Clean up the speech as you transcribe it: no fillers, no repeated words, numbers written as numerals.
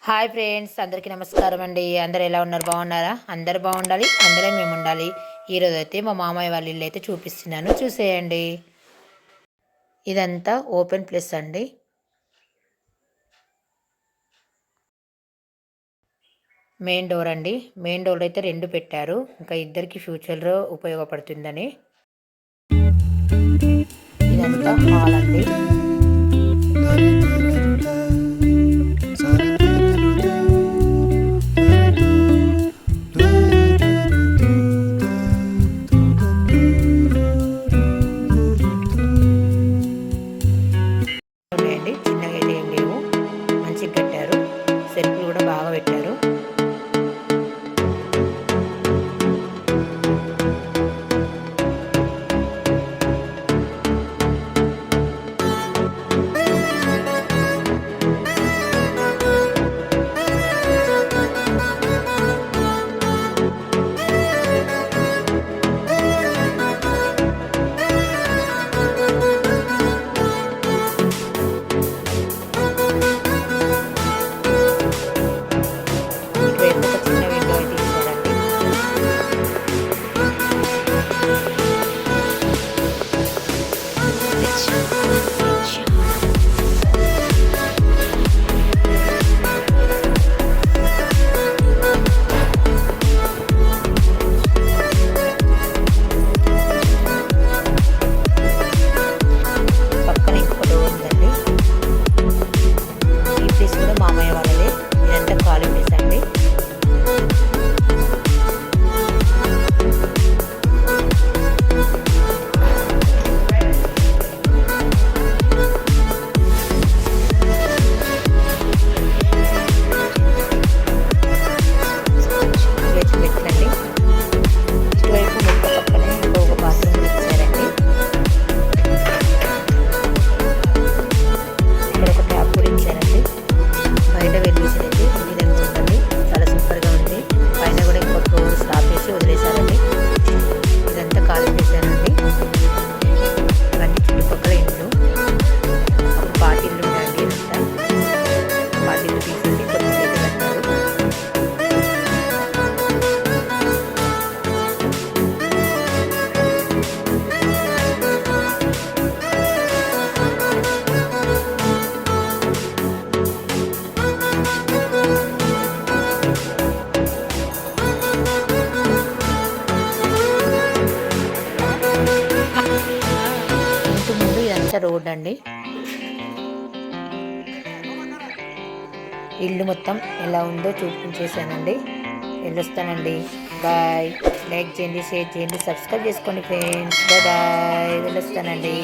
Hi friends, అందరికీ నమస్కారం అండి. అందరు ఎలా ఉన్నారు? బాగున్నారా? అందరు బాగుండాలి, అందరూ మేము ఉండాలి. ఈరోజు అయితే మా మామయ్య వాళ్ళ ఇల్లు అయితే చూపిస్తున్నాను, చూసేయండి. ఇదంతా ఓపెన్ ప్లేస్ అండి. మెయిన్ డోర్ అండి. మెయిన్ డోర్ అయితే 2 పెట్టారు, ఇంకా ఇద్దరికి ఫ్యూచర్లో ఉపయోగపడుతుందని. ఇదంతా హాల్ అండి. చిన్నగా అయితే ఏం లేవు, మంచిగా కట్టారు. సెల్ఫ్లు కూడా బాగా పెట్టారు. రోడ్ అండి. ఇల్లు మొత్తం ఎలా ఉందో చూపించేసానండి. వెళ్ళొస్తానండి. బాయ్. లైక్ చేయండి, షేర్ చేయండి, సబ్స్క్రైబ్ చేసుకోండి ఫ్రెండ్స్. బాయ్. వెళ్ళొస్తానండి.